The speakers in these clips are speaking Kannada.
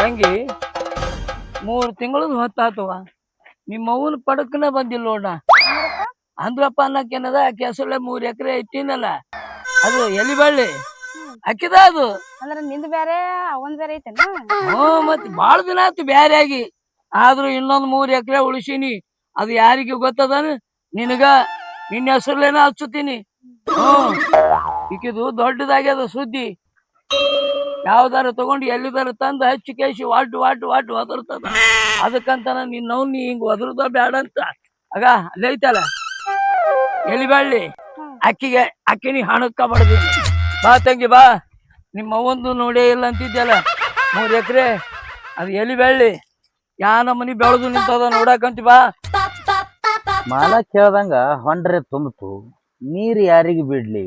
ತಂಗಿ 3 ತಿಂಗಳು ಹೊತ್ತಾತವ ನಿಮ್ಮ ಅವ್ವನ ಪಡಕನ ಬಂದಿಲ್ಲ ನೋಡ. ಅಂದ್ರಪ್ಪ ಅನ್ನಕ್ಕೇನದ ಆಕೆ ಹೆಸರಲ್ಲೇ 3 ಎಕರೆ ಐತಿನಲ್ಲ ಅದು ಎಲಿ ಬಳ್ಳಿ ಅಕ್ಕಿದ ಅದು. ಅಂದ್ರ ನಿಂದ ಬ್ಯಾರೆ ಅವನ್ ಬೇರೆ ಐತೆನ? ಮತ್ ಬಾಳ ದಿನ ಆಯ್ತು ಬ್ಯಾರೆ ಆಗಿ. ಆದ್ರೂ ಇನ್ನೊಂದ್ 3 ಎಕರೆ ಉಳಿಸೀನಿ. ಅದು ಯಾರಿಗೆ ಗೊತ್ತದನ? ನಿನಗ ನಿನ್ನ ಹೆಸರ್ಲೇನ ಹಚ್ಚುತ್ತೀನಿ. ಈಕಿದು ದೊಡ್ಡದಾಗ್ಯದ ಸುದ್ದಿ. ಯಾವ್ದಾರ ತಗೊಂಡು ಎಲ್ಲಿದಾರ ತಂದು ಹಚ್ಚಿ ಕೇಸಿ ವಾಟ್ ವಾಟ್ ವಾಟ್ ಒದರ್ತದ. ಅದಕ್ಕಂತ ನಿನ್ನವ್ ನೀ ಹಿಂಗ್ ಒದರ್ದ ಬ್ಯಾಡ ಅಂತ ಆಗ ಅಲ್ಲೇ ಐತಲ್ಲ ಎಲಿ ಬಳ್ಳಿ ಅಕ್ಕಿ ನೀ ಹಣಕ್ಕ ಬಡ್ದೀನಿ. ಬಾ ತಂಗಿ ಬಾ, ನಿಮ್ಮ ಅವ್ವಂದು ನೋಡೇ ಇಲ್ಲ ಅಂತಿದ್ಯಲ್ಲ 3 ಎಕರೆ ಅದು ಎಲಿ ಬಳ್ಳಿ ಯಾ ನಮ್ಮನಿ ಬೆಳೆದು ನಿಂತದ ನೋಡಕಂತಿ ಬಾ. ಮಾಲ ಕೇಳ್ದಂಗ ಹೊಂಡ್ರೆ ತುಂಬಿತು, ನೀರು ಯಾರಿಗೆ ಬಿಡ್ಲಿ?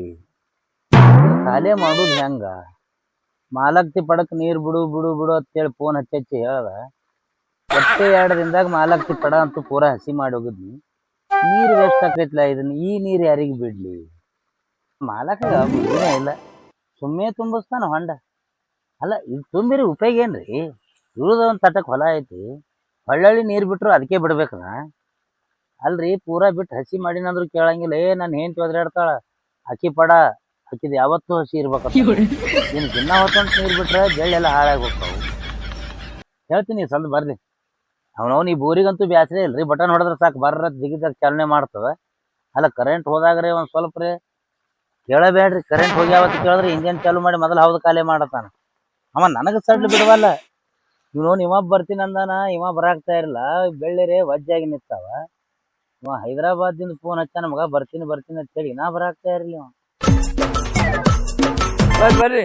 ಖಾಲಿ ಮಾಡುದು ಹೆಂಗ? ಮಾಲಕ್ತಿ ಪಡಕ್ ನೀರು ಬಿಡು ಬಿಡು ಬಿಡು ಅಂತೇಳಿ ಫೋನ್ ಹಚ್ಚಿ ಹೇಳ್ದ. ಒಟ್ಟೆ 2 ದಿನದಾಗ ಮಾಲಕ್ತಿ ಪಡ ಅಂತೂ ಪೂರಾ ಹಸಿ ಮಾಡಿ ಹೋಗಿದ್ನಿ. ನೀರು ವೇಸ್ಟ್ ಆಕೈತ್ಲ, ಇದನ್ನ ಈ ನೀರು ಯಾರಿಗೆ ಬಿಡ್ಲಿ? ಮಾಲಕ ಬುದ್ಧಿನೇ ಇಲ್ಲ, ಸುಮ್ಮನೆ ತುಂಬಿಸ್ತಾನ ಹೊಂಡ. ಅಲ್ಲ ಇದು ತುಂಬಿರಿ ಉಪಯೋಗ ಏನ್ರಿ? ಇವ್ರದ ಒಂದು ತಟಕ್ ಹೊಲ ಐತಿ, ಹೊಳ್ಳಳ್ಳಿ ನೀರು ಬಿಟ್ರು ಅದಕ್ಕೆ ಬಿಡ್ಬೇಕನ? ಅಲ್ರಿ ಪೂರಾ ಬಿಟ್ಟು ಹಸಿ ಮಾಡಿನಂದ್ರು ಕೇಳಂಗಿಲ್ಲ. ನಾನು ಹೆಂಡತಿ ಒದರಾಡ್ತಾಳ, ಅಕ್ಕಿ ಪಡ ಅಕ್ಕಿದ್ ಯಾವತ್ತೂ ಹಸಿ ಇರ್ಬೇಕಂತ. ಇನ್ನು ದಿನ ಹೊತ್ತೊಂದು ನೀರು ಬಿಟ್ರೆ ಬೆಳ್ಳೆಲ್ಲ ಹಾಳಾಗಿ ಹೋಗ್ತಾವು. ಹೇಳ್ತೀನಿ ಸ್ವಲ್ಪ ಬರ್ಲಿ. ಅವನವ್ನು ಈ ಬೋರಿಗಂತೂ ಬ್ಯಾಸರೇ ಇಲ್ರಿ, ಬಟನ್ ಹೊಡೆದ್ರೆ ಸಾಕು ಬರ್ರ ಜಿಗಿದಾಗ ಚಾಲನೆ ಮಾಡ್ತದ. ಅಲ್ಲ ಕರೆಂಟ್ ಹೋದಾಗ್ರೆ ಒಂದು ಸ್ವಲ್ಪ ರೀ ಕೇಳಬೇಡ್ರಿ. ಕರೆಂಟ್ ಹೋಗ್ಯಾವತ್ತು ಕೇಳಿದ್ರೆ ಇಂಜನ್ ಚಾಲು ಮಾಡಿ ಮೊದಲು ಹೌದು ಖಾಲಿ ಮಾಡತ್ತಾನ ಅವ. ನನಗೆ ಸಡ್ಲು ಬಿಡವಲ್ಲ. ಇವನು ಇವ ಬರ್ತೀನಿ ಅಂದಾನ, ಇವ ಬರಾಕ್ತಾ ಇರಲ್ಲ. ಬೆಳ್ಳಿರೇ ವಜ್ಜಾಗಿ ನಿಂತಾವ. ಇವ ಹೈದರಾಬಾದಿಂದ ಫೋನ್ ಹಚ್ಚ ನಮಗ ಬರ್ತೀನಿ ಬರ್ತೀನಿ ಅಂತ ಹೇಳಿ ನಾ ಬರಾಕ್ತಾ ಇರಲಿ. ಇವ ಬರ್ರಿ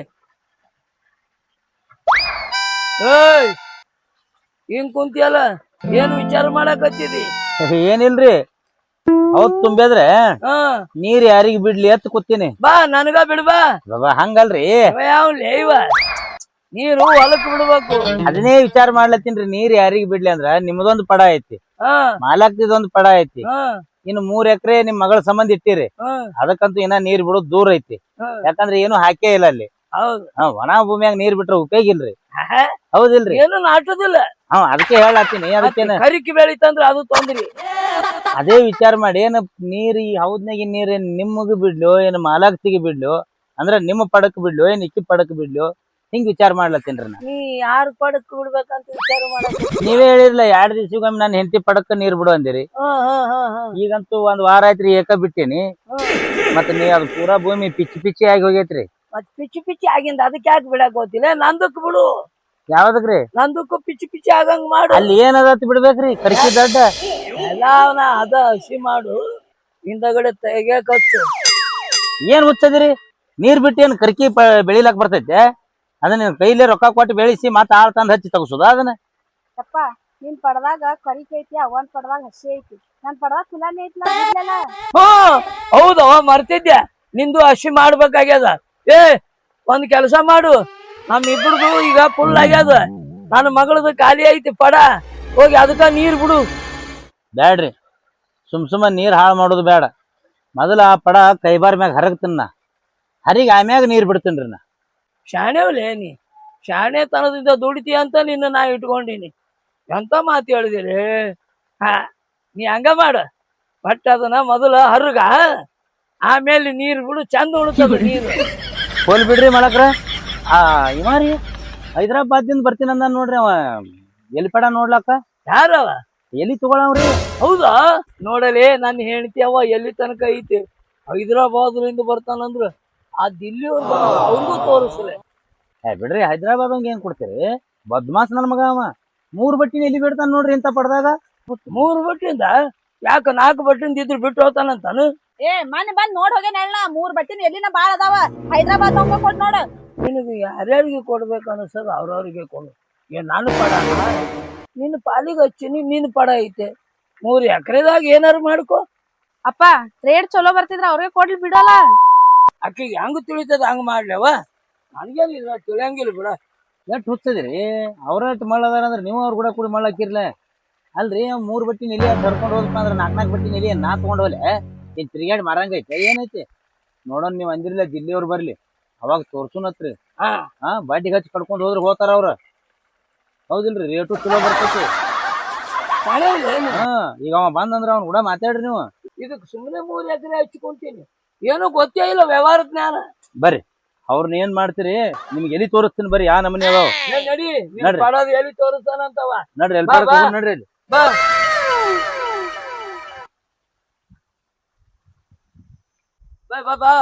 ಏಯ್ ಹಿಂಗ್ ಕುಂತಿಯಲ್ಲ, ಏನ್ ವಿಚಾರ ಮಾಡಕತ್ತಿದಿ? ಏನಿಲ್ರಿ, ಹೌದ್ ತುಂಬೇದ್ರೆ ನೀರ್ ಯಾರಿಗ್ ಬಿಡ್ಲಿ ಅಂತ ಕೂತೀನಿ. ಬಾ ನನಗ ಬಿಡ್ಬಾ. ಹಂಗಲ್ರಿ, ಯಾವ್ಲೇ ಇವ ನೀರು ಹೊಲಕ್ ಬಿಡ್ಬೇಕು. ಅದನ್ನೇ ವಿಚಾರ ಮಾಡ್ಲತ್ತೀನ್ರಿ. ನೀರ್ ಯಾರಿಗ್ ಬಿಡ್ಲಿ ಅಂದ್ರ ನಿಮ್ದೊಂದು ಪಡ ಐತಿ, ಮಾಲಕ್ತಿದೊಂದು ಪಡ ಐತಿ. ಇನ್ನು 3 ಎಕರೆ ನಿಮ್ ಮಗಳ ಸಂಬಂಧ ಇಟ್ಟಿರಿ. ಅದಕ್ಕಂತೂ ಇನ್ನ ನೀರ್ ಬಿಡೋದು ದೂರ ಐತಿ. ಯಾಕಂದ್ರೆ ಏನು ಹಾಕೇ ಇಲ್ಲ ಅಲ್ಲಿ. ಒಣ ಭೂಮಿಯಾಗ ನೀರ್ ಬಿಟ್ರೆ ಉಪಯೋಗ ಇಲ್ರಿ. ಹೌದಿಲ್ರಿ? ಏನು ನಾಟದಿಲ್ಲ. ಅದಕ್ಕೆ ಹೇಳತ್ತೀನಿ. ಅದಕ್ಕೇನ ಕರಿಕಿ ಬೆಳಿತಂದ್ರ ಅದು ತೊಂದ್ರಿ. ಅದೇ ವಿಚಾರ ಮಾಡಿ, ಏನ ನೀರ್ ಈ ಹೌದ್ನಾಗಿನ ನೀರ್ ಏನ್ ನಿಮಗ್ ಬಿಡ್ಲು, ಏನ್ ಮಾಲಾಕ್ತಿಗೆ ಬಿಡ್ಲು, ಅಂದ್ರ ನಿಮ್ಮ ಪಡಕ್ ಬಿಡ್ಲು, ಏನ್ ಇಕ್ಕಿ ಪಡಕ್ ಬಿಡ್ಲು, ಹಿಂಗ್ ವಿಚಾರ ಮಾಡ್ಲತ್ತೀನ್ರಿ ನಾ. ನೀ ಯಾರು ಪಡಕ್ ಬಿಡ್ಬೇಕಂತ ವಿಚಾರ ಮಾಡ. ನೀವೇ ಹೇಳಿರ್ಲ 2 ದಿವ್ಸಗೊಮ್ಮೆ ನಾನು ಹೆಂಡತಿ ಪಡಕ್ ನೀರ್ ಬಿಡು ಅಂದಿರಿ. ಈಗಂತೂ 1 ವಾರ ಆಯ್ತ್ರಿ ಏಕ ಬಿಟ್ಟೇನಿ. ಮತ್ತ ನೀ ಅದು ಪೂರಾ ಭೂಮಿ ಪಿಚ್ಚಿ ಪಿಚ್ಚಿ ಆಗಿ ಹೋಗೈತ್ರಿ. ಮತ್ ಪಿಚ್ಚಿ ಪಿಚ್ಚಿ ಆಗಿಂದ ಅದಕ್ಕೆ ಯಾಕೆ ಬಿಡಕ್ ಹೋಗ್ತಿಲ್ಲ? ನಂದಕ್ ಬಿಡು. ಯಾವ್ದಕ್ರಿ? ನಂದಕ್ಕೂ ಪಿಚ್ಚಿ ಪಿಚ್ಚಿ ಆಗಂಗ್ ಮಾಡು. ಅಲ್ಲಿ ಏನದತ್ ಬಿಡ್ಬೇಕ್ರಿ? ಕರ್ಕಿ ದಡ್ಡ ಎಲ್ಲಾವನ ಅದ ಹಸಿ ಮಾಡು, ಹಿಂದಗಡೆ ತೆಗ್ಯಾಕ ಹಚ್ಚು. ಏನ್ ಹುಚ್ಚದಿರಿ? ನೀರ್ ಬಿಟ್ಟು ಏನ್ ಕರ್ಕಿ ಬೆಳಿಲಾಕ್ ಬರ್ತೈತೆ? ಅದನ್ನ ಕೈಲೇ ರೊಕ್ಕ ಕೊಟ್ಟು ಬೆಳೆಸಿ ಮತ್ತ ಆಳ್ ತಂದ್ ಹಚ್ಚಿ ತಗಸುದ ಅದನ್ನ? ಯಪ್ಪ ನಿನ್ ಪಡದಾಗ ಕರಿಕೆ ಐತಿ, ಅವನ್ ಪಡದಾಗ ಹಸಿ ಐತಿ, ನನ್ ಪಡದಾಗ ಕುಲಾನಿ ಐತ್ಲ. ಹೌದವ, ಮರ್ತಿದ್ಯಾ. ನಿಂದು ಹಸಿ ಮಾಡ್ಬೇಕಾಗ್ಯದ. ಒಂದ್ ಕೆಲಸ ಮಾಡು, ನಮ್ಮಿಬ್ರದು ಈಗ ಫುಲ್ ಆಗ್ಯದ. ನನ್ನ ಮಗಳದು ಖಾಲಿ ಐತಿ ಪಡ, ಹೋಗಿ ಅದಕ್ಕ ನೀರ್ ಬಿಡು. ಬ್ಯಾಡ್ರಿ, ಸುಮ್ಮ ನೀರ್ ಹಾಳು ಮಾಡೋದು ಬೇಡ. ಮೊದಲ ಆ ಪಡ ಕೈಬಾರ್ ಮ್ಯಾಗ ಹರಗ್ತೀನ, ಹರಿಗ ಆಮ್ಯಾಗ ನೀರ್ ಬಿಡ್ತೀನ್ರಿ ನಾ. ಶಾಣೆವ್ಲೇ ನೀ, ಶಾಣೆತನದಿಂದ ದುಡಿತಿ ಅಂತ ನಿನ್ನ ನಾ ಇಟ್ಕೊಂಡಿನಿ. ಎಂತ ಮಾತು ಹೇಳಿದಿರಿ? ನೀ ಹಂಗ ಮಾಡ, ಬಟ್ ಅದನ್ನ ಮೊದಲ ಹರ್ಗ, ಆಮೇಲೆ ನೀರ್ ಬಿಡು, ಚಂದ ಉಣ್ತದ ನೀರು. ಹೋಲ್ ಬಿಡ್ರಿ ಮಲಕ್ರ. ಇವಾರಿ ಹೈದರಾಬಾದಿಂದ ಬರ್ತೀನಿ ಅಂದ ನೋಡ್ರಿ ಅವ. ಎಲ್ಲಿ ಪಡ ನೋಡ್ಲಕ್ಕ? ಯಾರವ? ಎಲ್ಲಿ ತಗೊಳವ್ರಿ? ಹೌದಾ? ನೋಡಲಿ ನನ್ನ ಹೆಂಡತಿ ಅವ ಎಲ್ಲಿ ತನಕ ಐತಿ. ಹೈದರಾಬಾದ್ರಿಂದ ಬರ್ತಾನಂದ್ರ ಆ ದಿಲ್ಲಿಯವ್ರು ಅವ್ರಿಗೂ ತೋರಿಸ್ರೆ. ಬಿಡ್ರಿ, ಹೈದರಾಬಾದ್ ಏನ್ ಕೊಡ್ತೀರಿ? ಬದ್ಮಾಸ್ ನನ್ ಮಗ ಅವ. 3 ಬಟ್ಟಿನ ಎಲ್ಲಿ ಬಿಡ್ತಾನ ನೋಡ್ರಿ ಇಂತ ಪಡ್ದಾಗ. 3 ಬಟ್ಟಿಂದ ಯಾಕ 4 ಬಟ್ಟಿಂದ ಇದ್ರು ಬಿಟ್ಟು ಹೋಗ್ತಾನಂತಾನು. ಮನೆ ಬಂದ್ ನೋಡ್ ಹೋಗೇನ 3 ಬಟ್ಟಿನ ಎಲ್ಲಿನ ಬಾಳ ಅದಾವ. ಹೈದರಾಬಾದ್ ಹೋಗ ಕೊಟ್ ನೋಡ. ನಿನಗೆ ಯಾರ್ಯಾರಿಗೆ ಕೊಡ್ಬೇಕು ಅನ್ಸದ ಅವ್ರವ್ರಿಗೆ ಕೊಡು. ನಾನು ಪಡ ನಿನ್ನ ಪಾಲಿಗೆ ಹಚ್ಚಿನಿ, ನಿನ್ನ ಪಡ ಐತೆ. 3 ಎಕರೆದಾಗ ಏನಾರು ಮಾಡ್ಕೊ. ಅಪ್ಪ ರೇಟ್ ಚಲೋ ಬರ್ತಿದ್ರ ಅವ್ರಿಗೆ ಕೊಡ್ಲಿ ಬಿಡಲ್ಲ. ಅಕ್ಕಿಗೆ ಹೆಂಗ ತಿಳಿತದ ಹಂಗ ಮಾಡ್ಲವ. ನನ್ಗೇನಿಲ್ಲ, ತಿಳಿಯಂಗಿಲ್ಲ ಬಿಡ. ಎಷ್ಟ್ ಹುಚ್ಚದಿರಿ? ಅವ್ರಟ್ ಮಳ್ಳದಾರ ಅಂದ್ರೆ ನೀವು ಅವ್ರ ಕೂಡ ಕೂಡಿ ಮಳ್ಳಾಕಿರ್ಲ. ಅಲ್ರಿ 3 ಬಟ್ಟಿ ನೆಲಿ ಕರ್ಕೊಂಡು ಹೋದಪ್ಪ ಅಂದ್ರೆ 4 ಬಟ್ಟಿ ನೆಲಿ ನಾ ತಗೊಂಡ್ ಹೋಗ್ಲೆ. ಏನ್ ತಿರ್ಗಾಡಿ ಮಾರಂಗೈತೆ? ಏನೈತಿ ನೋಡೋಣ. ನೀವ್ ಅಂದಿರ್ಲ ದಿಲ್ಲಿಯವ್ರು ಬರ್ಲಿ, ಅವಾಗ ತೋರ್ಸುನತ್ರಿ. ಬಡ್ಡಿಗೆ ಹಚ್ಚಿ ಕಡ್ಕೊಂಡ್ ಹೋದ್ರ ಹೋತಾರ ಅವ್ರ. ಹೌದಿಲ್ರಿ ರೇಟು ಚಲೋ ಬರ್ತೈತಿ. ಶಾಣೆ ಇಲ್ಲ ಏನು? ಹಾ ಈಗ ಅವ ಬಂದಂದ್ರ ಅವ್ನ ಕೂಡ ಮಾತಾಡ್ರಿ ನೀವು. ಇದಕ್ಕೆ ಸುಮ್ಮನೆ 3 ಎಕರೆ ಹಚ್ಕೊಂತೀನಿ, ಏನೂ ಗೊತ್ತೇ ಇಲ್ಲ ವ್ಯವಹಾರ ಜ್ಞಾನ. ಬರ್ರಿ ಅವ್ರನ್ನ ಏನ್ ಮಾಡ್ತೀರಿ, ನಿಮ್ಗೆ ಎಲ್ಲಿ ತೋರಿಸ್ತೀನಿ ಬರ್ರಿ ಯಾ ನಮನಿ ಅದಾವ. ನಡಿ ನಡ್ರಿ. ಪಡೋದು ಎಲ್ಲಿ ತೋರಿಸ್ತಾನಂತವ. ನಡ್ರಿ ಎಲ್ಲಿ ಬಾ, ಬಾ. ನಡ್ರಿ ಇಲ್ಲಿ. ಬಾ ಬಾ ಬಾ ಬಾ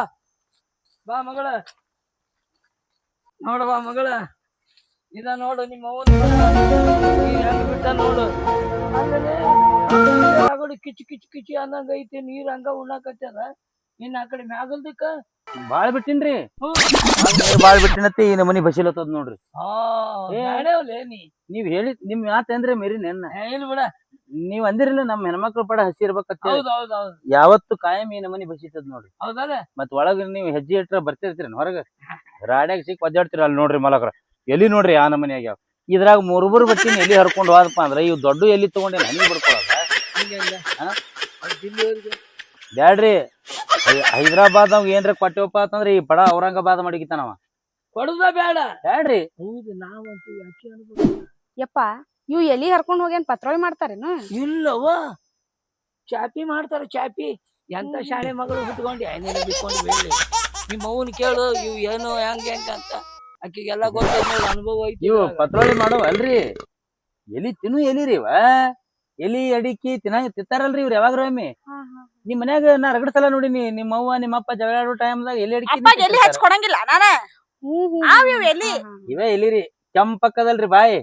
ಬಾ ಮಗಳ, ನೋಡು ಬಾ ಮಗಳ, ಇದ ನೋಡು ನಿಮ್ಮ ಹೆಂಗ್ ಬಿಟ್ಟ ನೋಡು. ಆಮೇಲೆ ಆಗಡಿ ಕಿಚ್ ಕಿಚ್ ಕಿಚಿ ಅನ್ನಂಗ ಐತಿ, ನೀರ್ ಹಂಗ ಉಣ್ಣಾಕತ್ಯಾರ. ಇನ್ನ ಆ ಕಡೆ ಮ್ಯಾಗಲ್ದಕ್ಕ ಬಾಳ್ ಬಿಟ್ಟಿನ್ರಿ, ಬಾಳ್ ಬಿಟ್ಟಿನತ್ತಿ ಈ ನಮನಿ ಬಸಿಲತ್ತದ ನೋಡ್ರಿ. ನೀವ್ ಹೇಳಿ ನಿಮ್ ಮಾತೇನ್ರಿ ಮೇರಿ ನೆನ್ನ ಇಲ್ಲ ಬಿಡ. ನೀವ್ ಅಂದಿರಲ್ಲ ನಮ್ ಹೆಣ್ಮಕ್ಳು ಪಡ ಹಸಿ ಇರ್ಬೇಕಂತ. ಹೌದ್ ಹೌದ್ ಹೌದ್ ಯಾವತ್ತು ಕಾಯಂ ಈ ನಮನಿ ಬಸಿತದ್ ನೋಡ್ರಿ. ಹೌದಲ್ಲ. ಮತ್ ಒಳಗ ನೀವ್ ಹೆಜ್ಜೆ ಇಟ್ರ ಬರ್ತಿರ್ತೀರಿ ಹೊರಗ ರಾಡ್ಯಾಗ ಸಿಕ್ ಒದ್ದಾಡ್ತೀರಿ. ಅಲ್ಲಿ ನೋಡ್ರಿ ಮಲಕ್ರ ಎಲ್ಲಿ ನೋಡ್ರಿ ಆ ನಮನಿ ಆಗ್ಯಾವ. ಇದ್ರಾಗ 3 ಬಟ್ಟಿನ ಎಲ್ಲಿ ಹರ್ಕೊಂಡು ಹೋದಪ್ಪ ಅಂದ್ರ ಇವ್ ದೊಡ್ಡ ಎಲ್ಲಿ ತಗೊಂಡಿಲ್ಲ ಹನಿ ಬಿಡ್ಕೊಳದ. ಬ್ಯಾಡ್ರಿ, ಹೈದರಾಬಾದ್ ಏನ್ರ ಕೊಟ್ಟೆವಪ್ಪ ಅಂತಂದ್ರ ಈ ಪಡ ಔರಂಗಾಬಾದ್ ಮಡಗಿತಾನವ. ಕೊಡುದ ಬೇಡ. ಬ್ಯಾಡ್ರಿ. ಹೌದು ನಾವಂತೀವಿ ಅಕ್ಕಿ ಅನ್ಬೋದು. ಯಪ್ಪ ಇವ್ ಎಲಿ ಹರ್ಕೊಂಡ್ ಹೋಗ್ಯಾನ್ ಪತ್ರೋಳಿ ಮಾಡ್ತಾರೇನು? ಇಲ್ಲವ, ಚಾಪಿ ಮಾಡ್ತಾರ ಚಾಪಿ. ಎಂತ ಶಾಲೆ ಮಗಳು ಹುಟ್ಕೊಂಡಿ ಬಿಟ್ಕೊಂಡು ಬೇಡಿ. ನಿಮ್ಮ ಅವ್ವನ್ ಕೇಳು, ಇವ್ ಏನು ಹೆಂಗ ಅಂತ. ಅಕ್ಕಿಗೆಲ್ಲ ಗೊತ್ತೈತಿ, ಅನುಭವ ಐತಿ. ಇವು ಪತ್ರೋಳಿ ಮಾಡವ ಅಲ್ರಿ, ಎಲಿ ತಿನ್ನು ಎಲಿರಿ ಇವ. ಎಲಿ ಅಡಿಕಿ ತಿತ್ತಾರಲ್ರಿ ಇವ್ರು ಯಾವಾಗ್ರ ಒಮ್ಮೆ. ನಿಮ್ ಮನ್ಯಾಗ ನಾ ರಗಡ ಸಲ ನೋಡಿನಿ, ನಿಮ್ಮ ಅವ್ವ ನಿಮ್ಮ ಅಪ್ಪ ಜಗಳಾಡೋ ಟೈಮ್ದಾಗ ಎಲಿ ಅಡಿಕಿ ಎಲ್ಲಿ ಹಚ್ಕೊಡಂಗಿಲ್ಲ ನಾನ. ಎಲ್ಲಿ ಇವೇ ಎಲಿರಿ ಕೆಂಪಕ್ಕದಲ್ರಿ ಬಾಯಿ.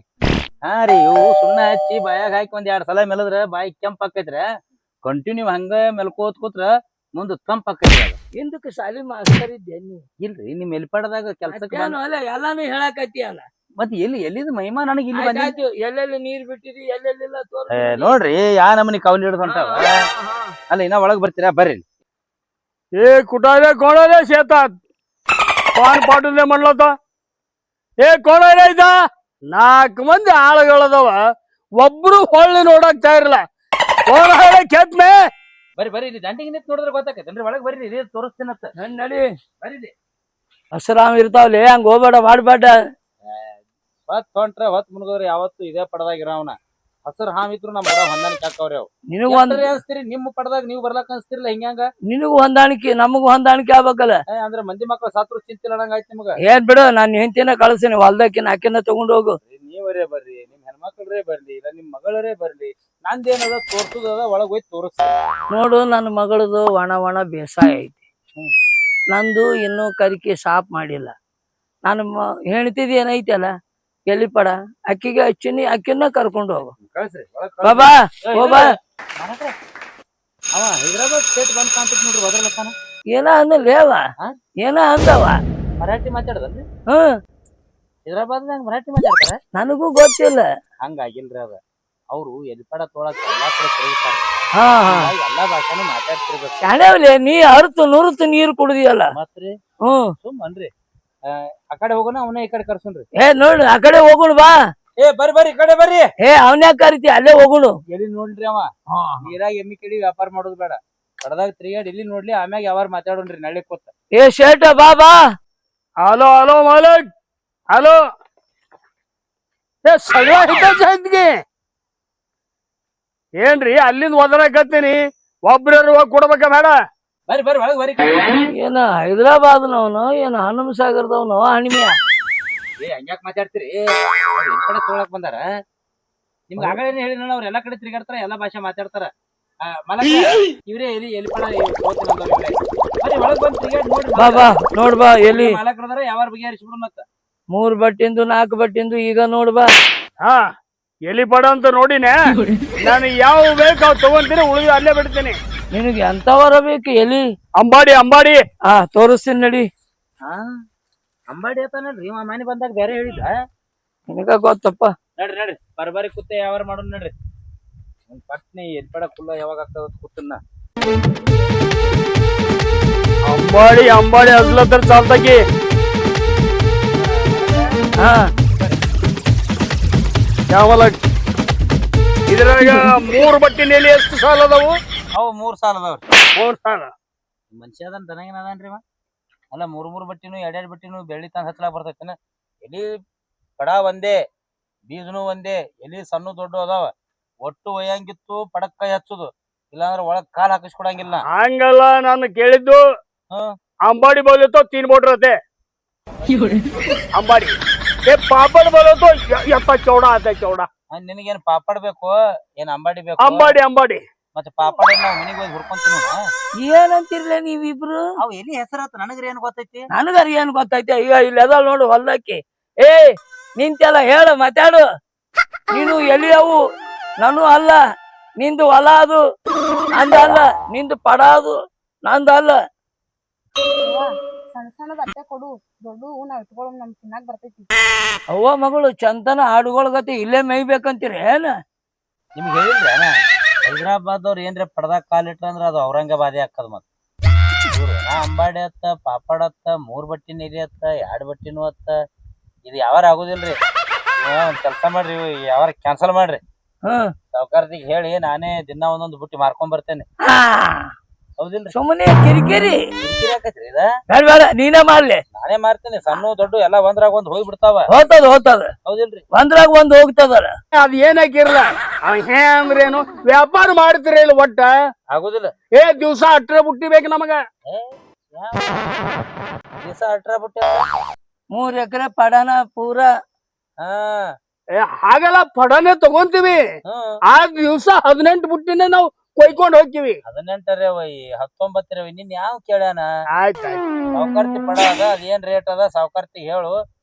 ಹಾ ರೀ, ಇವು ಸುಣ್ಣ ಹಚ್ಚಿ ಬಾಯಾಗ ಹಾಕಿ 1-2 ಸಲ ಮೆಲದ್ರ ಬಾಯಿ ಕೆಂಪ್ ಆಕೈತ್ರ. ಕಂಟಿನ್ಯೂ ಹಂಗ ಮೆಲ್ಕೋತ್ ಕೂತ್ರ ಮುಂದ್ ತಂಪ್ ಆಕೈತ್ರಿ. ಅದ ಹಿಂದಕ್ಕೆ ಶಾಲಿ ಮಾಸ್ತರ್ ಇದ್ದೆ ನೀ? ಇಲ್ರಿ, ನಿಮ್ ಎಲ್ಪಾಡದಾಗ ಕೆಲ್ಸಕ್ಕೆ ಅಲ್ಲ ಎಲ್ಲಾನು ಹೇಳಾಕತ್ತಿ ಅಲ್ಲ. ಮತ್ ಎಲ್ಲಿದ್ ಮಹಿಮಾ ನನಗ್ ಇಲ್ಲಿ ಬಂದಿ. ಎಲ್ಲೆಲ್ಲಿ ನೀರ್ ಬಿಟ್ಟಿರಿ ಎಲ್ಲೆಲ್ಲಿಲ್ಲ ನೋಡ್ರಿ ಯಾ ನಮನಿ ಕೌಲಿ ಹಿಡ್ದು ಹೊಂಟಾವ. ಅಲ್ಲ ಇನ್ನ ಒಳಗ್ ಬರ್ತೀರಾ ಬರ್ರಿ. ए कुठाले कोण रे शेतात पान पाटुले म्हणलं होतं. ए कोण रे इथं? 4 ಮಂದಿ ಆಳುಗಳದವ, ಒಬ್ರು ಹೊಳ್ಳಿ ನೋಡಕ್ ತಯಾರಿಲ್ಲ. ಕೋಣ ಹೇಳಿ ಕೆತ್ ಮೇ ಬರ್ರಿ ಬರ್ರಿ, ಇಲ್ಲಿ ದಂಡಿಗೆ ನಿಂತ್ ನೋಡಿದ್ರೆ ಗೊತ್ತಾಕೈತೇನ್ರಿ. ಒಳಗ್ ಬರ್ರಿ, ಇಲ್ಲಿ ತೋರಿಸ್ತೀನತ್ತ. ನಡಿ. ಬರ್ರಿ ಹಸರಾಮ್ ಇರ್ತಾವ್ಲಿ, ಹಂಗ ಹೋಗ್ಬೇಡ, ಮಾಡ್ಬೇಡ. ಹೊಂಟ್ರ ಹೊತ್ ಮುನ್ಗೋರಿ ಯಾವತ್ತು ಇದೇ ಪಡದಾಗಿರವನ. ಹಸರ್ ಹಾಮ್ ಇದ್ರು ನಮ್ ಹೊಂದಾಣಿಕೆ ಹಾಕವ್ರಿ ಅವ್. ನಿನಗೂ ಅನ್ಸ್ತೀರಿ ನಿಮ್ಮ ಪಡದಾಗ ನೀವ್ ಬರ್ಲಾಕ ಅನ್ಸ್ತಿರ್ಲಿಲ್ಲ ಹಿಂಗ್ಯಾಂಗ. ನಿನಗೂ ಹೊಂದಾಣಿಕೆ ನಮಗೂ ಹೊಂದಾಣಿಕೆ ಆಗ್ಬೇಕಲ್ಲ. ಅಂದ್ರೆ ಮಂದಿ ಮಕ್ಳು ಸಾತ್ರು ಚಿಂತಿಲ್ಲ ನಂಗಾಯ್ತು ನಿಮ್ಗ. ಏನ್ ಬಿಡು, ನಾನ್ ಹೆಂಡತಿನ ಕಳ್ಸಿನಿ ಹೊಲ್ದಕ್ಕಿನ ಆಕಿನ ತಗೊಂಡ್ ಹೋಗು. ನೀವರೇ ಬರ್ರಿ, ನಿಮ್ ಹೆಣ್ಮಕ್ಳರೇ ಬರ್ಲಿ, ಇಲ್ಲ ನಿಮ್ ಮಗಳರೇ ಬರ್ಲಿ, ನಂದೇನದ ತೋರ್ಸುದದ ಒಳಗ್ ಹೋಯ್ತು ತೋರಿಸ್. ನೋಡು, ನನ್ನ ಮಗಳದು ಒಣ ಬೇಸಾಯ ಐತಿ. ನಂದು ಇನ್ನೂ ಕರಿಕೆ ಸಾಫ್ ಮಾಡಿಲ್ಲ. ನಾನು ಹೆಣ್ತಿದ್ ಏನೈತಲ್ಲ ಎಲ್ಲಿ ಪಡ ಅಕ್ಕಿಗೆ ಹಚ್ಚಿನಿ, ಅಕ್ಕಿನ ಕರ್ಕೊಂಡು ಹೋಗು. ಕಳ್ಸ್ರಿ ಬಾಬಾ ಹೋಬಾ. ಅವ ಹೈದರಾಬಾದ್ ಸ್ಟೇಟ್ ಬಂದ್ ಕಾಂತೈತಿ ನೋಡ್ರಿ ಬದರ್ಲತ್ತಾನ. ಏನ ಅಂದವ, ಏನ ಅಂದವ ಮರಾಠಿ ಮಾತಾಡದಲ್ರಿ. ಹೈದರಾಬಾದ್ ಮರಾಠಿ ಮಾತಾಡ್ತಾರ. ನನಗೂ ಗೊತ್ತಿಲ್ಲ. ಹಂಗಾಗಿಲ್ರಿ ಅದ. ಅವ್ರು ಎಲ್ಪಡ ತೊಳಕ್ ಎಲ್ಲಾ ಕಡೆ ತಿರುಗ್ತಾರ. ಎಲ್ಲಾ ಭಾಷಾನು ಮಾತಾಡ್ತಿರ್ಬೇಕು. ಶಾಣೆವ್ಲೆ ನೀ ಅರ್ತು ನುರ್ತು ನೀರು ಕುಡ್ದಿಯಲ್ಲ ಮತ್ರಿ. ಸುಮ್ಮನ್ರಿ ಆ ಕಡೆ ಹೋಗೋಣ, ಅವನೇ ಈ ಕಡೆ ಕರ್ಸೋನ್ರಿ. ನೋಡು ಆ ಕಡೆ ಹೋಗುಣ ಬಾ. ಬರ್ರಿ ಈ ಕಡೆ ಬರ್ರಿ. ಅವನ್ಯಾಕ ಕರಿತಿ, ಅಲ್ಲೇ ಹೋಗುಣು. ಎಲ್ಲಿ ನೋಡ್ರಿ ಅವ ನೀರಾಗ ಎಮ್ಮಿ ಕಡಿ ವ್ಯಾಪಾರ ಮಾಡೋದು ಬೇಡ. ಕಡದಾಗ ತಿರುಗಾಡಿ ಇಲ್ಲಿ ನೋಡ್ಲಿ, ಆಮ್ಯಾಗ ಯಾವಾರ ಮಾತಾಡೋಣ್ರಿ ನಳ್ಳಿ ಕೂತ. ಶೇಟ ಬಾ ಬಾ. हॅलो हॅलो मालक, हॅलो. सगळं इथंच आहेत की. ಏನ್ರಿ ಅಲ್ಲಿಂದ ಒದರಾಕತ್ತೀನಿ, ಒಬ್ರು ಕೊಡ್ಬೇಕ ಬೇಡ? ಬರ್ರಿ ಬರ್ರಿ ಒಳಗ್ ಬರ್ರಿ. ಏನ ಹೈದರಾಬಾದ್ನವನು, ಏನ ಹನುಮ ಸಾಗರದವನು ಹಣಿಮಿಯ? ಹಂಗ್ಯಾಕ್ ಮಾತಾಡ್ತೀರಿ? ಕಡೆ ತೊಗೊಳಕ್ ಬಂದಾರ. ನಿಮ್ಗೆ ಆಗಲೇ ಹೇಳಿ ಅವ್ರ ಎಲ್ಲಾ ಕಡೆ ತಿರುಗಾಡ್ತಾರ, ಎಲ್ಲಾ ಭಾಷೆ ಮಾತಾಡ್ತಾರ. ಇವ್ರೇ ಎಲ್ಲಿ ಪಡ ಒಳಗ್ ಬಂದ್ ತಿರುಗಾಡಿ ನೋಡ್ರಿ. ಬಾ ಬಾ ನೋಡ್ ಬಾ, ಎಲ್ಲಿ ಮಾಲಕರದಾರ ಯಾವಾರ ಬಗೆಹರಿಸ್ಬಿಡು. ಮತ್ತ 3 ಬಟ್ಟಿಂದು 4 ಬಟ್ಟಿಂದು ಈಗ ನೋಡ್ ಬಾ. ಹಾ ಎಲಿ ಪಡ ಅಂತ ನೋಡಿನೇ. ನಾನು ಯಾವ ಬೇಕು ಅವ್ ತಗೊಂತೀನಿ, ಉಳಿದು ಅಲ್ಲೇ ಬಿಡ್ತೀನಿ. ನಿನಗೆ ಎಂತವರ ಬೇಕು ಎಲಿ? ಅಂಬಾಡಿ ಅಂಬಾಡಿ. ತೋರಿಸ್ತೀನಿ ನಡಿ. ಅಂಬಾಡಿ ಆತಾನಲ್ರಿ ಇವ ಮನೆ ಬಂದಾಗ ಬೇರೆ ಹೇಳಿದ. ನಿನಗ ಗೊತ್ತಪ್ಪ. ನಡ್ರಿ ಬರ್ಬಾರಿ ಕೂತೆ ಯಾವಾರ ಮಾಡೋಣ ನಡ್ರಿ. ಪಟ್ನಿ ಎಲ್ಪಡ ಕುಲ್ಲ ಯಾವಾಗ ಆಗ್ತದ ಕೂತನ್ನ. अंबाडी अंबाडी असलं तर चालतं की. ಯಾವಲ್ಲ ಇದ್ರಾಗ 3 ಬಟ್ಟಿನಲ್ಲಿ ಎಷ್ಟು ಸಾಲ ಅದಾವು? ಅವು 3 ಸಾಲ ಅದಾವ್ರಿ. 3 ಸಾಲ. ಮನುಷ್ಯ ಅದನ್ ದನಗೇನ ಅದಾನ್ರಿ ಅವ. ಅಲ್ಲ 3 ಬಟ್ಟಿನು 2 ಬಟ್ಟಿನು ಬೆಳ್ಳಿ ತಂದ್ ಹಚ್ಚಲಾಕ್ ಬರ್ತೈತೇನ? ಎಲ್ಲಿ ಪಡ ಒಂದೇ ಬೀಜನು ಒಂದೇ, ಎಲಿ ಸಣ್ಣ ದೊಡ್ಡ ಅದಾವ. ಒಟ್ಟು ಒಯ್ಯಂಗಿತ್ತು ಪಡಕ್ ಕೈ ಹಚ್ಚುದು, ಇಲ್ಲಾಂದ್ರ ಒಳಗ್ ಕಾಲ್ ಹಾಕಿಸ್ಕೊಡಂಗಿಲ್ಲ. ಹಂಗಲ್ಲ ನಾನು ಕೇಳಿದ್ದು. ಹ್ಮ್. अंबाड़ी बोले तो 3 बोट रहते अंबाड़ी ये पापड़ बोले तो यत्ता चौड़ा आता है चौड़ा ನಿನಗೇನ್ ಪಾಪಡ್ ಬೇಕು ಏನ್ ಅಂಬಾಡಿ ಬೇಕು? अंबाड़ी अंबाड़ी ಮತ್ತೆ ಪಾಪಡ್ ನಾವ್ ಮನಿಗ್ ಹೋಗಿ ಹುರ್ಕೊಂತೀವಿ. ಏನಂತಿರ್ಲ ನೀವಿಬ್ರು? ಅವ್ ಎಲ್ಲಿ ಹೆಸರಾತ ನನಗ್ರ ಏನ್ ಗೊತ್ತೈತಿ? ನನಗರ ಏನ್ ಗೊತ್ತೈತೆ? ಈಗ ಇಲ್ಲಿ ಅದ ನೋಡು ಹೊಲ್ದಕ್ಕೆ. ಏ ನಿಂತೆಲ್ಲ ಹೇಳು, ಮಾತಾಡು. ನೀನು ಎಲ್ಲಿ ಅವು? ನಾನು ಅಲ್ಲ, ನಿಂದು ಹೊಲ ಅದು. ನಂದಲ್ಲ, ನಿಂದು ಪಡ ಅದು ನಂದಲ್ಲ. ಸಣ್ಣ ಸಣ್ಣದ ಅಟ್ಟೆ ಕೊಡು, ದೊಡ್ಡ ನಾವ್ ಇಟ್ಕೊಳ್ಳೋ ನಮ್ ತಿನ್ನಾಕ್ ಬರ್ತೈತಿ. ಅವ್ವ ಮಗಳು ಚಂತನ ಹಾಡುಗಳ ಗತಿ ಇಲ್ಲೇ ಮೇಯ್ಬೇಕಂತೀರಿ ಏನ? ನಿಮ್ಗೆ ಹೇಳಿದ್ರೆ ಹೈದರಾಬಾದ್ ಅವ್ರ ಏನ್ರ ಪಡ್ದಾಗ ಕಾಲಿಟ್ರ ಅಂದ್ರ ಅದು ಔರಂಗಾಬಾದೇ ಹಾಕದ. ಮತ್ತ ಅಂಬಾಡಿ ಹತ್ತ, ಪಾಪಡ್ ಹತ್ತ, 3 ಬಟ್ಟಿ ನೀರಿ ಹತ್ತ, 2 ಬಟ್ಟಿನೂ ಹತ್ತ. ಇದು ಯಾವಾರ ಆಗುದಿಲ್ರಿ. ಒಂದ್ ಕೆಲ್ಸ ಮಾಡ್ರಿ, ಯಾವಾರ ಕ್ಯಾನ್ಸಲ್ ಮಾಡ್ರಿ. ಹ್ಮ್. ಸಾವ್ಕಾರ್ತಿಗ್ ಹೇಳಿ ನಾನೇ ದಿನ ಒಂದೊಂದು ಬುಟ್ಟಿ ಮಾರ್ಕೊಂಡ್ ಬರ್ತೇನೆ. ಹೌದಿಲ್ರಿ? ಸುಮ್ಮನೆ ಕಿರಿಕಿರಿ ಕಿರಿಕಿರಿ ಆಕತ್ರಿ ಇದ. ಬೇಡ ಬೇಡ, ನೀನೇ ಮಾಡ್ಲಿ. ನಾನೇ ಮಾಡ್ತೇನೆ. ಸಣ್ಣ ದೊಡ್ಡ ಎಲ್ಲಾ ಒಂದ್ರಾಗ ಒಂದ್ ಹೋಗಿ ಬಿಡ್ತಾವ. ಹೋಗ್ತದ ಹೌದಿಲ್ರಿ? ಒಂದ್ರಾಗ ಒಂದ್ ಹೋಗ್ತದಲ್ಲ. ಅದ್ ಏನಾಕಿರ್ಲ ಹೇ ಅಂದ್ರೇನು ವ್ಯಾಪಾರ ಮಾಡ್ತೀರಿ ಇಲ್ಲ ಒಟ್ಟ ಆಗುದಿಲ್ಲ. ದಿವ್ಸ 18 ಬುಟ್ಟಿ ಬೇಕು ನಮಗ. ದಿವಸ 18 ಬುಟ್ಟಿ. 3 ಎಕರೆ ಪಡನ ಪೂರ. ಹಾ. ಹಾಗೆಲ್ಲ ಪಡನೆ ತಗೊಂತೀವಿ. ಆ ದಿವ್ಸ 18 ಬುಟ್ಟಿನೇ ನಾವು ಕೊಯ್ಕೊಂಡ್ ಹೋಗ್ತೀವಿ. 18 ರವಿ 19 ರವಿ ನಿನ್ ಯಾವ ಕೇಳ್ಯಾನ? ಆಯ್ತಾಯ್ತು. ಸಾವ್ಕಾರ್ತಿ ಪಡ ಅದ, ಅದೇನ್ ರೇಟ್ ಅದ ಸಾವ್ಕಾರ್ತಿ ಹೇಳು.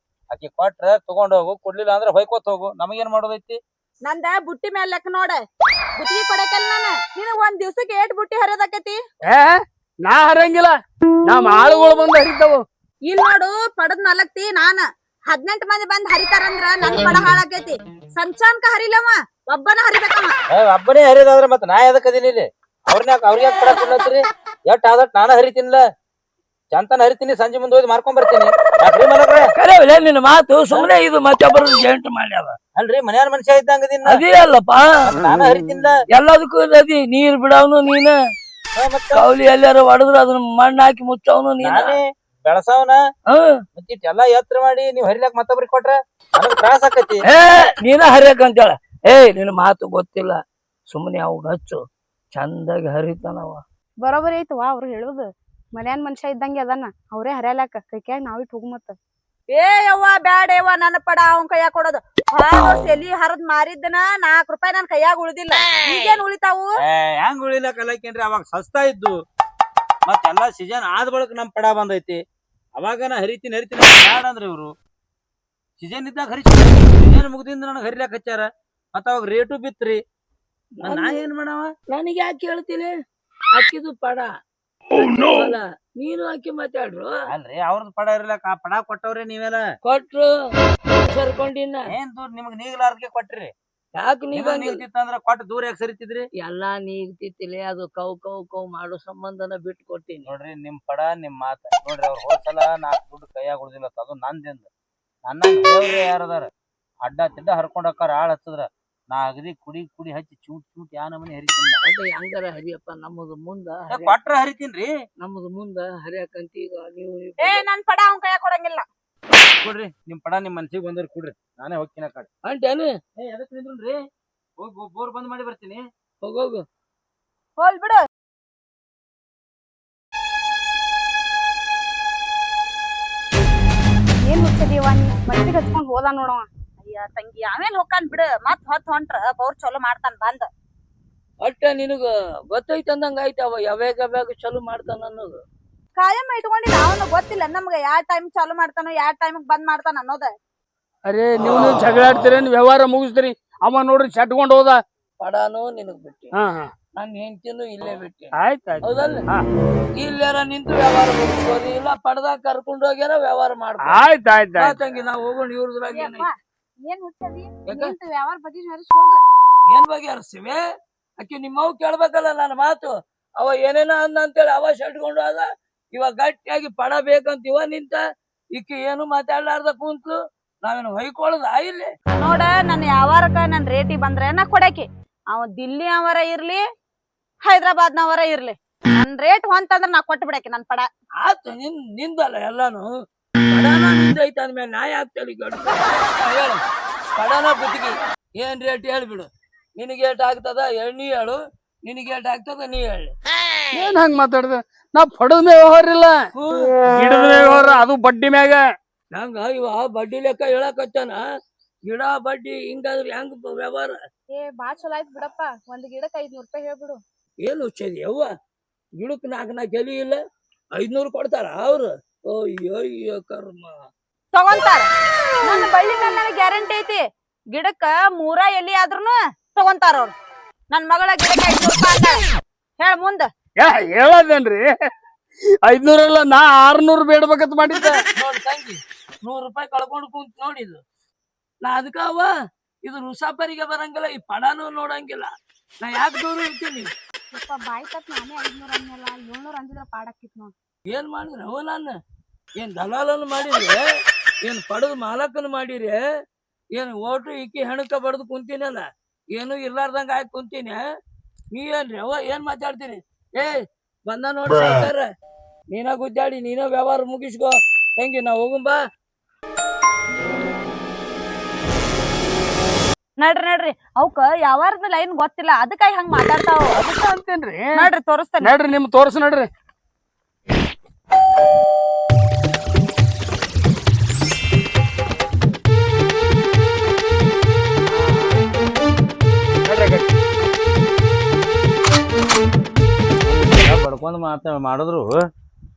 ಆಕಿ ಕೊಟ್ರ ತಗೊಂಡ್ ಹೋಗು, ಕೊಡ್ಲಿಲ್ಲ ಅಂದ್ರ ಹೊಯ್ಕೋತ್ ಹೋಗು. ನಮಗೇನ್ ಮಾಡೋದೈತಿ? ನಂದ ಬುಟ್ಟಿ ಮೇಲೆ ಲೆಕ್ಕ ನೋಡ. ಬುಟ್ಟಿ ಕೊಡಕಲ್ಲ ನಾನು. ನಿನಗ್ ಒಂದ್ ದಿವ್ಸಕ್ಕೆ 8 ಬುಟ್ಟಿ ಹರಿಯೋದಾಕೈತಿ. ನಾ ಹರಂಗಿಲ್ಲ, ನಮ್ಮ ಆಳುಗಳು ಬಂದು ಹರಿತಾವ. ಇಲ್ಲಿ ನೋಡು, ಪಡದ್ ಮಲಗ್ತಿ ನಾನ 18 ಮಂದಿ ಬಂದ್ ಹರಿತಾರಂದ್ರ ನನ್ ಪಡ ಹಾಳಾಕೈತಿ. ಸಂಚಾನ್ಕ ಹರಿಲವ, ಒಬ್ಬನ ಹರಿಬೇಕವ. ಒಬ್ಬನೇ ಹರಿಯೋದಾದ್ರ ಮತ್ತ ನಾ ಎದಕ್ ಅದೀನಿ ಇಲ್ಲಿ? ಅವ್ರಿಗೆ ಯಾಕೆ ಪಡ ಕೊಡ್ಲತ್ರಿ? ಎಷ್ಟ್ ಆದಟ್ ನಾನ ಹರಿತೀನಿಲ್ಲ, ಚಂತನ ಹರಿತೀನಿ. ಸಂಜೆ ಮುಂದೆ ಹೋಗಿ ಮಾರ್ಕೊಂಡ್ ಬರ್ತೀನಿ. ಯಾಕ್ರಿ ಮಲಗ್ರೆ? ಕರೆಯಲ್ಲ ನಿನ್ನ ಮಾತು. ಸುಮ್ಮನೆ ಇದು ಮತ್ತೊಬ್ಬರು ಜೇಂಟ್ ಮಾಡ್ಯಾವ. ಅಲ್ರಿ ಮನ್ಯಾನ ಮನುಷ್ಯ ಇದ್ದಂಗದಿನ ಅದೇ ಅಲ್ಲಪ್ಪ, ನಾನ ಹರಿತಿನ್ಲ. ಎಲ್ಲದಕ್ಕೂ ನದಿ ನೀರ್ ಬಿಡವನು ನೀನ. ಕೌಲಿ ಎಲ್ಲಾರು ಹೊಡೆದ್ರು ಅದನ್ನ ಮಣ್ಣು ಹಾಕಿ ಮುಚ್ಚವನು ನೀನ. ನಾನೇ ಬೆಳಸವನ. ಮತ್ತ ಎಲ್ಲಾ ಎತ್ತರ ಮಾಡಿ ನೀವ್ ಹರಿಲಾಕ್ ಮತ್ತೊಬ್ರಿಗೆ ಕೊಟ್ರ ನನಗ್ ತ್ರಾಸ ಆಕತಿ. ನೀನ ಹರಿಯಕಂತೇಳ. ನಿನ್ನ ಮಾತು ಗೊತ್ತಿಲ್ಲ. ಸುಮ್ಮನೆ ಅವಾಗ ಹಚ್ಚು, ಚಂದಾಗಿ ಹರಿತಾನವ. ಬರೋಬರಿ ಐತವಾ ಅವ್ರು ಹೇಳುದು. ಮನ್ಯಾನ್ ಮನುಷ್ಯ ಇದ್ದಂಗೆ ಅದಾನ, ಅವ್ರೇ ಹರಿಯಲಾಕ ಕೈಕ್ಯಾಗ ನಾವಿಟ್ ಹೋಗು. ಮತ್ತ ಯವ್ವ ಬ್ಯಾಡ ಯವ್ವ, ನನ್ನ ಪಡ ಅವನ್ ಕೈಯಾಗ ಕೊಡೋದು. ಎಲಿ ಹರದ್ ಮಾರಿದ್ದನ 4 ರೂಪಾಯಿ ನನ್ ಕೈಯಾಗ ಉಳಿದಿಲ್ಲ. ಈಗೇನ್ ಉಳಿತಾವು? ಹೆಂಗ್ ಉಳಿಲಾಕ ಅಲ್ಲಕೇನ್ರಿ? ಅವಾಗ ಸಸ್ತಾ ಇದ್ದು. ಮತ್ತೆಲ್ಲಾ ಸೀಸನ್ ಆದ ಬಳಕ ನಮ್ ಪಡ ಬಂದೈತಿ. ಅವಾಗ ನಾ ಹರಿತೀನಿ ಬ್ಯಾಡ ಅಂದ್ರಿ ಇವ್ರು. ಸೀಸನ್ ಇದ್ದಾಗ ಸೀಸನ್ ಮುಗ್ದಿಂದ ನನಗ್ ಹರಿಲಾಕ ಹಚ್ಚಾರ. ಮತ್ತ ಅವಾಗ ರೇಟು ಬಿತ್ರಿ. ನಾ ಏನ್ ಮಾಡವ? ನನಗೆ ಯಾಕೆ ಹೇಳ್ತೀನಿ? ಅಕ್ಕಿದು ಪಡ ಅಲ್ಲ, ನೀನು ಅಕ್ಕಿ ಮಾತಾಡ್ರು. ಅಲ್ರಿ ಅವ್ರದ್ ಪಡ ಇರ್ಲಾಕ ಆ ಪಡ ಕೊಟ್ಟವ್ರೆ ನೀವೆಲ್ಲ ಕೊಟ್ರು ಸರ್ಕೊಂಡಿನ. ಏನ್ ದೂರ ನಿಮಗ್ ನೀಗ್ಲಾರ್ದಕ್ಕೆ ಕೊಟ್ರಿ? ಯಾಕೆ ನೀಗ್ತಿತ್ತಂದ್ರ ಕೊಟ್ಟು ದೂರ ಯಾಕೆ ಸರಿತಿದ್ರಿ? ಎಲ್ಲಾ ನೀಗ್ತಿತ್ತಿಲ್ಲ, ಅದು ಕೌ ಕೌ ಕೌ ಮಾಡೋ ಸಂಬಂಧನ ಬಿಟ್ಟು ಕೊಟ್ಟಿನಿ. ನೋಡ್ರಿ ನಿಮ್ ಪಡ ನಿಮ್ ಮಾತ ನೋಡ್ರಿ. ಅವ್ರ ಹೋದ್ಸಲ 4 ದುಡ್ಡು ಕೈಯಾಗ ಉಳ್ದಿಲ್ಲ, ಅದು ನಂದಿಂದ. ನನ್ನ ಯಾರದಾರ ಅಡ್ಡ ತಿಡ್ಡ ಹರ್ಕೊಂಡ್ ಹೋಕಾರ ಆಳ್ ಹಚ್ಚದ್ರ ನಾ ಅಗದಿ ಕುಡಿ ಹಚ್ಚಿ ಚೂಟ್ ಯಾ ನಮನಿ ಹರಿತೀನಿ. ಅದೇ ಹಂಗಾರ ಹರಿಯಪ್ಪ, ನಮ್ಮದು ಮುಂದ ಕೊಟ್ರ ಹರಿತೀನ್ರಿ. ನಮ್ಮದು ಮುಂದ ಹರಿಯಾಕಂತ. ಈಗ ನೀವು ನನ್ ಪಡ ಅವನ್ ಕೈಯಾಗ ಕೊಡಂಗಿಲ್ಲ. ಕೊಡ್ರಿ ನಿಮ್ ಪಡ ನಿಮ್ ಮನ್ಸಿಗೆ ಬಂದವ್ರಿ ಕೊಡ್ರಿ, ನಾನೇ ಹೋಗ್ತೀನಿ. ಕಡೆ ಅಂಟೇನು? ಎದಕ್ ನಿಂದ್ರಿ? ಹೋಗಿ ಬೋರ್ ಬಂದ್ ಮಾಡಿ ಬರ್ತೀನಿ. ಹೋಗೋಗು. ಹೋಲ್ ಬಿಡು. ಏನ್ ಹುಚ್ಚದಿವ ನೀ? ಮನ್ಸಿಗೆ ಹಚ್ಕೊಂಡ್ ಹೋದ ನೋಡವ. ಅಯ್ಯ ತಂಗಿ, ಆಮೇಲೆ ಹೋಗ್ಕಾನ್ ಬಿಡು. ಮತ್ ಹೊಂಟ್ರ ಬೌರ್ ಚಲೋ ಮಾಡ್ತಾನ ಬಂದ. ಒಟ್ಟ ನಿನಗ ಗೊತ್ತೈತ ಅಂದಂಗ ಆಯ್ತವ ಯಾವಾಗ ಚಲೋ ಮಾಡ್ತಾನ ಅನ್ನೋದು. ಕಾಯಂ ಇಟ್ಕೊಂಡಿಲ್ಲ, ಅವನು ಗೊತ್ತಿಲ್ಲ ನಮ್ಗ ಯಾವ ಟೈಮ್ ಚಾಲು ಮಾಡ್ತಾನೋ ಯಾವ ಟೈಮ್ ಬಂದ್ ಮಾಡ್ತಾನ ಅನ್ನೋದ. ಅರೆ ನೀವು ಜಗಳಾಡ್ತೀರೇನ್? ವ್ಯವಹಾರ ಮುಗಿಸ್ತೀರಿ. ಅವ ನೋಡ್ರಿ ಚಟ್ಕೊಂಡ್ ಹೋದ. ಪಡಾನು ನಿನಗ್ ಬಿಟ್ಟಿ, ಹಾ ನನ್ ಹೆಂಡತಿನೂ ಇಲ್ಲೇ ಬಿಟ್ಟಿ. ಆಯ್ತಾಯ್ತು. ಹೌದಲ್ಲ? ಇಲ್ಲಾರ ನಿಂತು ವ್ಯವಹಾರ ಮುಗಿಸ್ಬೋದು, ಇಲ್ಲ ಪಡ್ದಾಗ ಕರ್ಕೊಂಡ್ ಹೋಗ್ಯಾರ ವ್ಯವಹಾರ ಮಾಡ್ಬೋದು. ಆಯ್ತಾಯ್ತು. ತಂಗಿ ನಾವು ಹೋಗೋಣ. ಇವ್ರದ್ರಾಗ ಏನ್ ಹುಚ್ಚದಿ? ಯಾಕ? ವ್ಯವಹಾರ ಬಗ್ಗೆ ಹೋಗ. ಏನ್ ಬಗ್ಗೆ ಹರಿಸಿವೆ? ಅಕ್ಕಿ ನಿಮ್ಮವ್ ಕೇಳ್ಬೇಕಲ್ಲ ನನ್ನ ಮಾತು. ಅವ ಏನೇನ ಅಂದ ಅಂತೇಳಿ ಅವ ಶಟ್ಕೊಂಡು ಹೋದ. ಇವಾಗ ಗಟ್ಟಿಯಾಗಿ ಪಡ ಬೇಕಂತ ನಿಂತ. ಇಕ್ಕಿ ಏನು ಮಾತಾಡ್ಲಾರ್ದ ಕುಂತ್ಲು. ನಾವೇನು ಹೊಯ್ಕೊಳ್ಳೋದ ಇಲ್ಲಿ? ನೋಡ, ನನ್ ಯಾವಾರಕ್ಕ ನನ್ ರೇಟಿ ಬಂದ್ರೆ ನಾ ಕೊಡಕಿ. ಅವ ದಿಲ್ಲಿ ಅವರ ಇರ್ಲಿ, ಹೈದ್ರಾಬಾದ್ ನವರ ಇರ್ಲಿ, ನನ್ ರೇಟ್ ಹೊಂತಂದ್ರ ನಾ ಕೊಟ್ಟು ಬಿಡಕಿ ನನ್ ಪಡ. ಆತ ನಿಂದಲ್ಲ ಎಲ್ಲಾನು. ಪಡಾನ ನಿಂದೈತ ಅಂದ್ಮೇಲೆ ನಾ ಯಾಕೆ ತಲೆ ಹೇಳ. ಪಡನ ಗುತ್ತಿಗೆ ಏನ್ ರೇಟ್ ಹೇಳ್ಬಿಡು. ನಿನಗೆ ಏಟ್ ಆಗ್ತದ ನೀ ಹೇಳು, ನಿನಗೆ ಏಟ್ ಆಗ್ತದ ನೀ ಹೇಳಿ. ಏನ್ ಹಂಗ ಮಾತಾಡಿದ? ನಾ ಪಡದ ವ್ಯವಹಾರ ಇಲ್ಲ, ಗಿಡದ ವ್ಯವಹಾರ, ಅದು ಬಡ್ಡಿ ಮ್ಯಾಗ. ನಂಗ ಇವ ಬಡ್ಡಿ ಲೆಕ್ಕ ಹೇಳಕತ್ತಾನ. ಗಿಡ ಬಡ್ಡಿ ಹಿಂಗಾದ್ರೆ ಹೆಂಗ್ ವ್ಯವಹಾರ? ಏ ಬಾ ಚಲೋ ಆಯ್ತು ಬಿಡಪ್ಪ, ಒಂದ್ ಗಿಡಕ್ಕೆ 500 ರೂಪಾಯಿ ಹೇಳ್ಬಿಡು. ಏನು ಹುಚ್ಚದಿ ಯವ್ವ, ಗಿಡಕ್ 4 ಎಲಿ ಇಲ್ಲ 500 ಕೊಡ್ತಾರ ಅವ್ರು? ಅಯ್ಯೋ ಕರ್ಮ. ತಗೊಂತಾರ. ನನ್ನ ಬಳ್ಳಿ ಮೇಲೆ ನನಗೆ ಗ್ಯಾರಂಟಿ ಐತಿ, ಗಿಡಕ್ಕ 3 ಎಲಿ ಆದ್ರೂನು ತಗೊಂತಾರ ಅವ್ರು. ನನ್ ಮಗಳ ಗಿಡಕ್ಕೆ 500 ರೂಪಾಯಿ ಅಂದಾಳ. ಹೇಳ ಮುಂದ. ಹೇಳದೇನ್ರಿ? 500 ಅಲ್ಲ, ನಾ 600 ಬೇಡ್ಬೇಕಂತ ಮಾಡಿದ್ದೆ. ನೋಡ್ ತಂಗಿ, 100 ರೂಪಾಯಿ ಕಳ್ಕೊಂಡು ಕುಂತ ನೋಡಿದು. ನಾ ಅದಕ್ಕ ಇದು ರುಸಾಪರಿಗೆ ಬರಂಗಿಲ್ಲ, ಈ ಪಡಾನು ನೋಡಂಗಿಲ್ಲ. ನಾ ಯಾಕೆ ದೂರ ಇರ್ತೀನಿ? ಯಪ್ಪ ಬಾಯ್ ತಪ್ಪ ನಾನೇ 500 ಅನ್ನಲ್ಲ, 700 ಅಂದಿದ್ರ ಪಾಡಾಕಿತ್ ನೋಡ್. ಏನ್ ಮಾಡಿದ್ರೆ ಅವ ನಾನು? ಏನ್ ದಲಾಲನ್ನು ಮಾಡಿದ್ರೆ? ಏನ್ ಪಡದ ಮಾಲಕನು ಮಾಡಿರಿ? ಏನ್ ಓಟು ಇಕ್ಕಿ ಹೆಣಕ ಬಡ್ದು ಕುಂತೀನಲ್ಲ, ಏನು ಇರ್ಲಾರ್ದಂಗ ಆಗಿ ಕುಂತೀನಿ. ನೀ ಏನ್ರಿ ಅವ ಏನ್ ಮಾತಾಡ್ತೀನಿ? ಬಂದ ನೋಡಿ ಸರ್ಕಾರ, ನೀನ ಗುದ್ದಾಡಿ ನೀನ ವ್ಯವಹಾರ ಮುಗಿಸ್ಕೋ ತಂಗಿ, ನಾ ಹೋಗುಂಬಾ. ನಡ್ರಿ ಅವಕ್ಕ ಯಾವಾರದ ಲೈನ್ ಗೊತ್ತಿಲ್ಲ, ಅದಕ್ಕಾಗಿ ಹಂಗ ಮಾತಾಡ್ತಾವ. ಅದಕ್ಕ ಅಂತೇನ್ರಿ. ನೋಡ್ರಿ ತೋರಿಸ್ತೇನೆ. ನಡ್ರಿ ನಿಮ್ ತೋರ್ಸ ನಡ್ರಿ. ಬಡ್ಕೊಂಡ್ ಮಾಡಿದ್ರು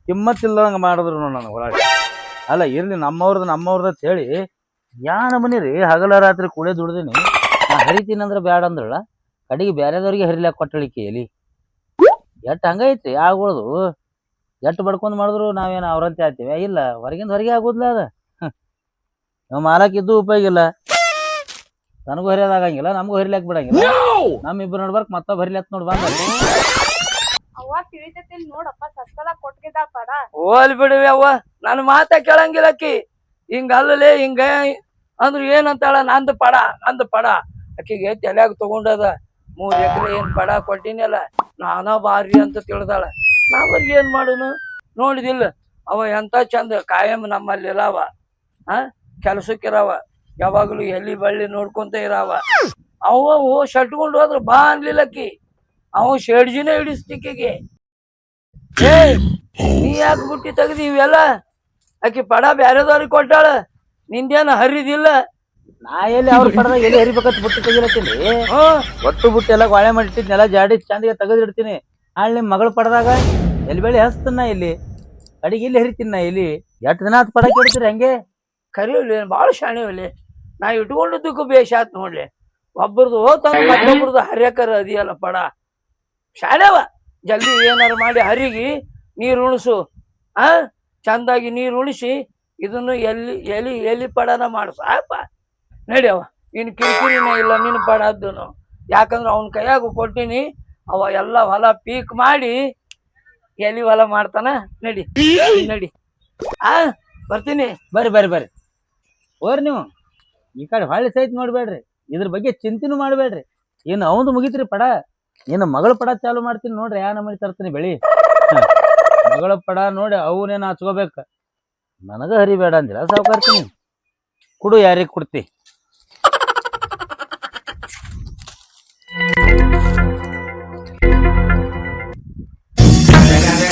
ಕಿಮ್ಮತ್ತಿಲ್ಲದಂಗ ಮಾಡಿದ್ರು ನನಗೆ ಹೊರಗೆ. ಅಲ್ಲ ಇರ್ಲಿ, ನಮ್ಮವ್ರದ್ದು ಅಂತ ಹೇಳಿ ಯಾ ನಮನಿ ರೀ, ಹಗಲ ರಾತ್ರಿ ಕೂಡೆ ದುಡ್ದೀನಿ. ನಾ ಹರಿತೀನಿ ಅಂದ್ರೆ ಬ್ಯಾಡ ಅಂದ್ರಲ್ಲ, ಕಡೆಗೆ ಬ್ಯಾರೆದವ್ರಿಗೆ ಹರಿಲಾಕ ಕೊಟ್ಟಳಿಕೆ ಎಲಿ. ಎಟ್ಟು ಹಂಗೈತ್ರಿ ಆಗ್ಬೋದು. ಎಟ್ಟು ಬಡ್ಕೊಂಡ್ ಮಾಡಿದ್ರು ನಾವೇನು ಅವ್ರಂತೆ ಆಗ್ತೀವಿ? ಇಲ್ಲ, ಹೊರಗಿಂದ ಹೊರಗೆ ಆಗೋದ್ಲ ಅದ. ನಾವು ಮಾಲಕ್ಕಿದ್ದು ಉಪಯೋಗ ಇಲ್ಲ. ನನಗೂ ಹರಿಯೋದಾಗಂಗಿಲ್ಲ, ನಮಗೂ ಹರಿಲಾಕ್ ಬಿಡಂಗಿಲ್ಲ. ನಮ್ಮಿಬ್ರು ನೋಡ್ಬಾರ್ಕ್ ಮತ್ತೊಬ್ಬ ಹರಿಲಾಕ್ ನೋಡ್ ಬಂದ. ಅವ್ವ ತಿಳಿತೈತಿ ನೋಡಪ್ಪ, ಸಸ್ತದಾಗ ಕೊಟ್ಟಿದ್ದಾಳ ಪಡ. ಹೋಲ್ ಬಿಡುವೆ ಅವ್ವ, ನನ್ನ ಮಾತ ಕೇಳಂಗಿಲ್ಲಕ್ಕಿ. ಹಿಂಗ ಅಲ್ಲಲೇ ಹಿಂಗ ಅಂದ್ರ ಏನಂತಾಳ? ನಂದು ಪಡ. ಆಕಿಗೆ ತಲ್ಯಾಗ ತಗೊಂಡದ 3 ಎಕರೆ ಏನ್ ಪಡ ಕೊಟ್ಟಿನಲ್ಲ, ನಾನ ಬಾರಿ ಅಂತ ತಿಳಿದಾಳ. ನಾವ್ರಿಗೆ ಏನ್ ಮಾಡುನು? ನೋಡಿದಿಲ್ಲ ಅವ ಎಂತ ಚಂದ ಕಾಯಂ ನಮ್ಮಲ್ಲಿ ಇರಾವ, ಕೆಲ್ಸಕ್ಕಿರಾವ, ಯಾವಾಗ್ಲೂ ಎಲ್ಲಿ ಬಳ್ಳಿ ನೋಡ್ಕೊಂತ ಇರಾವ. ಅವ ಶಟ್ಕೊಂಡು ಹೋದ್ರ ಬಾ ಅನ್ಲಿಲ್ಲಕ್ಕಿ, ಅವ ಶೇಡ್ಜಿನೇ ಹಿಡಿಸ್ತಿಕ್ಕಿಗೆ. ನೀ ಯಾಕೆ ಬುಟ್ಟಿ ತೆಗ್ದಿ ಇವೆಲ್ಲ? ಆಕಿ ಪಡ ಬ್ಯಾರೆದವ್ರಿಗೆ ಕೊಟ್ಟಾಳ, ನಿಂದೇನು ಹರಿದಿಲ್ಲ. ನಾ ಎಲ್ಲಿ ಅವ್ರ ಪಡದಾಗ ಎಲ್ಲಿ ಹರಿಬೇಕಂತ ಬುಟ್ಟಿ ತೆಗಿಲತ್ತೀನಿ. ಒಟ್ಟು ಬುಟ್ಟಿ ಎಲ್ಲ ಗಾಳೆ ಮಾಡಿಟ್ಟಿದ್ನೆಲ್ಲ ಜಾಡಿ ಚಂದಿಗೆ ತೆಗೆದಿಡ್ತೀನಿ. ಆಳ್ ನಿಮ್ ಮಗಳು ಪಡದಾಗ ಎಲ್ಲಿ ಬೆಳಿ ಹಸ್ತನ ಇಲ್ಲಿ ಅಡಿಗೆ ಇಲ್ಲಿ ಹರಿತೀನಿ. ನಾ ಇಲ್ಲಿ ಎಷ್ಟು ದಿನ ಆತ್ ಪಡಕ್ಕೆ ಹಿಡ್ತೀರಿ ಹಂಗೆ? ಕರಿವಲ್ಲಿ ಭಾಳ ಶಾಣೆವಲ್ಲಿ. ನಾ ಇಟ್ಕೊಂಡಿದ್ದಕ್ಕೂ ಬೇಷ್ ಆತ್ ನೋಡ್ಲಿ. ಒಬ್ಬರದು ಹೋತಂದ್ರೆ ಮತ್ತೊಬ್ರದ್ದು ಹರ್ಯಾಕರ ಅದಿಯಲ್ಲ ಪಡ. ಶಾಣೆವ ಜಲ್ದಿ ಏನಾರು ಮಾಡಿ ಹರಿಗಿ ನೀರು ಉಣಿಸು. ಚಂದಾಗಿ ನೀರು ಉಣಿಸಿ ಇದನ್ನು ಎಲಿ ಪಡನ ಮಾಡು ಸಾಪ. ನಡಿಯವ, ಇನ್ನು ಕಿರಿಕಿರಿನೇ ಇಲ್ಲ ನಿನ್ನ ಪಡದ್ದು. ಯಾಕಂದ್ರೆ ಅವನ ಕೈಯಾಗ ಕೊಟ್ಟಿನಿ, ಅವ ಎಲ್ಲ ಹೊಲ ಪೀಕ್ ಮಾಡಿ ಎಲಿ ಹೊಲ ಮಾಡ್ತಾನ. ನಡಿ ಬರ್ತೀನಿ. ಬರ್ರಿ ಓರ್ ನೀವು ಈ ಕಡೆ ಹೊಳ್ಳಿ ಸಹಿತ ನೋಡ್ಬೇಡ್ರಿ, ಇದ್ರ ಬಗ್ಗೆ ಚಿಂತೆನೂ ಮಾಡ್ಬೇಡ್ರಿ. ಏನು ಅವಂದು ಮುಗಿತ್ರಿ ಪಡ, ಏನು ಮಗಳ ಪಡ ಚಾಲು ಮಾಡ್ತೀನಿ ನೋಡ್ರಿ. ಯಾ ನಮನಿ ತರ್ತೀನಿ ಬೆಳಿ. ಮಗಳ ಪಡ ನೋಡಿ ಅವನೇನು ಹಚ್ಕೋಬೇಕ, ನನಗ ಹರಿಬೇಡ ಅಂದಿಲ್ಲ ಸಾವುಕಾರ್ತೀನಿ. ಕೊಡು, ಯಾರಿಗೆ ಕೊಡ್ತಿ?